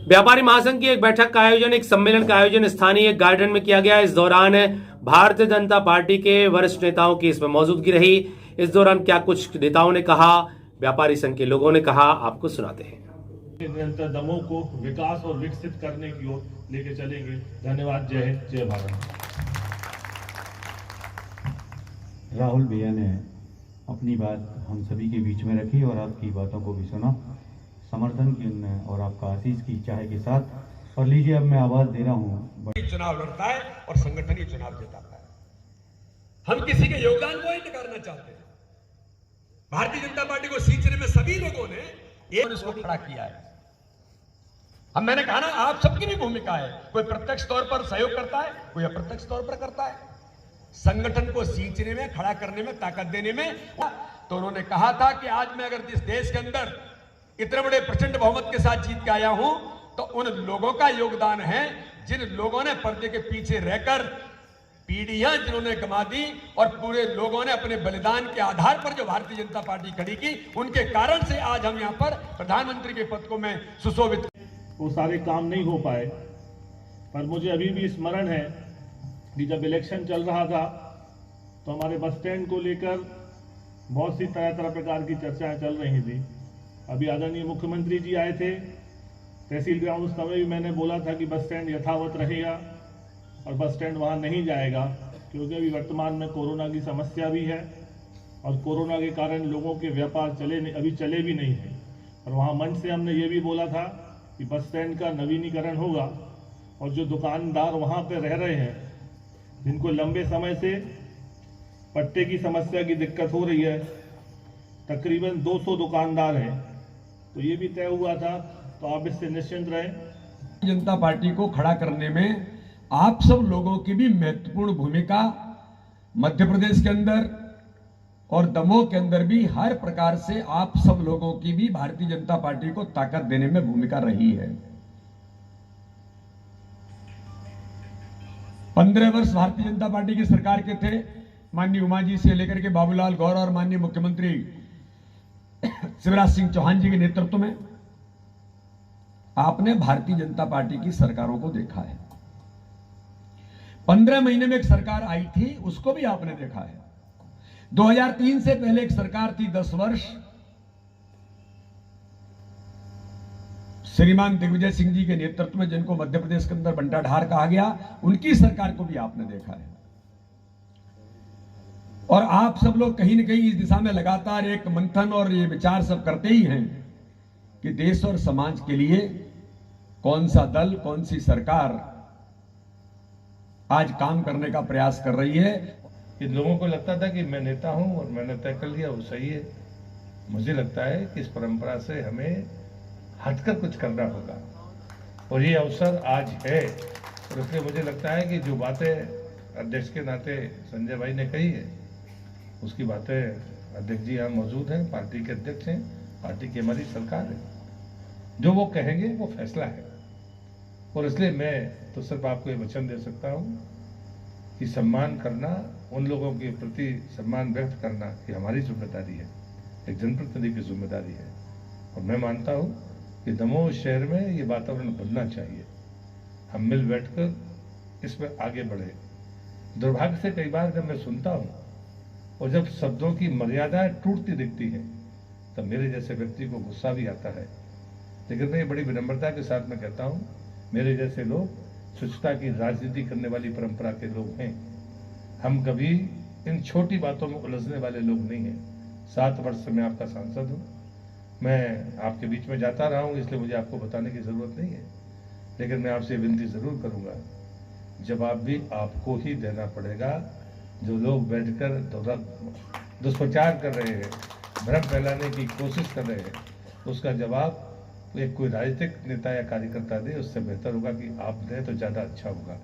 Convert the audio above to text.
व्यापारी महासंघ की एक बैठक का आयोजन, एक सम्मेलन का आयोजन स्थानीय गार्डन में किया गया। इस दौरान भारतीय जनता पार्टी के वरिष्ठ नेताओं की इसमें मौजूदगी रही। इस दौरान क्या कुछ नेताओं ने कहा, व्यापारी संघ के लोगों ने कहा, आपको सुनाते हैं। निरंतर दमोह को विकास और विकसित करने की ओर लेके चलेंगे। धन्यवाद। जय हिंद, जय भारत। राहुल भैया ने अपनी बात हम सभी के बीच में रखी और आपकी बातों को भी सुना, समर्थन की और आपका आशीष की चाहे के साथ। और लीजिए, अब मैं आवाज दे रहा हूँ। चुनाव लड़ता है और संगठन ही चुनाव जिताता है। हम किसी के योगदान को ही नकारना चाहते हैं। भारतीय जनता पार्टी को सींचने में सभी लोगों ने इसको खड़ा किया है। अब मैंने कहा ना, आप सबकी भी भूमिका है। कोई प्रत्यक्ष तौर पर सहयोग करता है, कोई अप्रत्यक्ष तौर पर करता है। संगठन को सींचने में, खड़ा करने में, ताकत देने में। तो उन्होंने कहा था कि आज मैं अगर जिस देश के अंदर इतने बड़े प्रचंड बहुमत के साथ जीत के आया हूं, तो उन लोगों का योगदान है जिन लोगों ने पर्दे के पीछे रहकर पीढ़ियां जिन्होंने गंवा दी, और पूरे लोगों ने अपने बलिदान के आधार पर जो भारतीय जनता पार्टी खड़ी की, उनके कारण से आज हम यहां पर प्रधानमंत्री के पद को मैं सुशोभित। वो सारे काम नहीं हो पाए, पर मुझे अभी भी स्मरण है कि जब इलेक्शन चल रहा था तो हमारे बस स्टैंड को लेकर बहुत सी तरह तरह प्रकार की चर्चाएं चल रही थी। अभी आदरणीय मुख्यमंत्री जी आए थे तहसील ग्राउंड, उस समय भी मैंने बोला था कि बस स्टैंड यथावत रहेगा और बस स्टैंड वहाँ नहीं जाएगा, क्योंकि अभी वर्तमान में कोरोना की समस्या भी है और कोरोना के कारण लोगों के व्यापार अभी चले भी नहीं हैं। और वहाँ मंच से हमने ये भी बोला था कि बस स्टैंड का नवीनीकरण होगा और जो दुकानदार वहाँ पे रह रहे हैं, जिनको लंबे समय से पट्टे की समस्या की दिक्कत हो रही है, तकरीबन 200 दुकानदार हैं, तो ये भी तय हुआ था। तो आप इससे निश्चिंत रहें। जनता पार्टी को खड़ा करने में आप सब लोगों की भी महत्वपूर्ण भूमिका मध्य प्रदेश के अंदर और दमोह के अंदर भी हर प्रकार से आप सब लोगों की भी भारतीय जनता पार्टी को ताकत देने में भूमिका रही है। 15 वर्ष भारतीय जनता पार्टी की सरकार के थे, माननीय उमा जी से लेकर के बाबूलाल गौर और माननीय मुख्यमंत्री शिवराज सिंह चौहान जी के नेतृत्व में आपने भारतीय जनता पार्टी की सरकारों को देखा है। 15 महीने में एक सरकार आई थी, उसको भी आपने देखा है। 2003 से पहले एक सरकार थी 10 वर्ष, श्रीमान दिग्विजय सिंह जी के नेतृत्व में, जिनको मध्य प्रदेश के अंदर बंटाढार कहा गया, उनकी सरकार को भी आपने देखा है। और आप सब लोग कहीं न कहीं इस दिशा में लगातार एक मंथन और ये विचार सब करते ही हैं कि देश और समाज के लिए कौन सा दल, कौन सी सरकार आज काम करने का प्रयास कर रही है। कि लोगों को लगता था कि मैं नेता हूं और मैंने तय कर लिया वो सही है। मुझे लगता है कि इस परंपरा से हमें हटकर कुछ करना होगा और ये अवसर आज है। और इसलिए मुझे लगता है कि जो बातें अध्यक्ष के नाते संजय भाई ने कही है, उसकी बातें अध्यक्ष जी यहाँ मौजूद हैं, पार्टी के अध्यक्ष हैं, पार्टी की हमारी सरकार है, जो वो कहेंगे वो फैसला है। और इसलिए मैं तो सिर्फ आपको ये वचन दे सकता हूँ कि सम्मान करना, उन लोगों के प्रति सम्मान व्यक्त करना, ये हमारी जिम्मेदारी है, एक जनप्रतिनिधि की जिम्मेदारी है। और मैं मानता हूँ कि दमोह शहर में ये वातावरण बनना चाहिए। हम मिल बैठकर इसमें आगे बढ़े। दुर्भाग्य से कई बार जब मैं सुनता हूँ और जब शब्दों की मर्यादाएं टूटती दिखती हैं, तब मेरे जैसे व्यक्ति को गुस्सा भी आता है। लेकिन मैं बड़ी विनम्रता के साथ मैं कहता हूँ, मेरे जैसे लोग स्वच्छता की राजनीति करने वाली परंपरा के लोग हैं। हम कभी इन छोटी बातों में उलझने वाले लोग नहीं हैं। 7 वर्ष से मैं आपका सांसद हूँ, मैं आपके बीच में जाता रहा हूँ, इसलिए मुझे आपको बताने की जरूरत नहीं है। लेकिन मैं आपसे विनती जरूर करूँगा, जवाब भी आपको ही देना पड़ेगा। जो लोग बैठकर दुष्प्रचार कर रहे हैं, भ्रम फैलाने की कोशिश कर रहे हैं, उसका जवाब एक कोई राजनीतिक नेता या कार्यकर्ता दे, उससे बेहतर होगा कि आप दें तो ज़्यादा अच्छा होगा।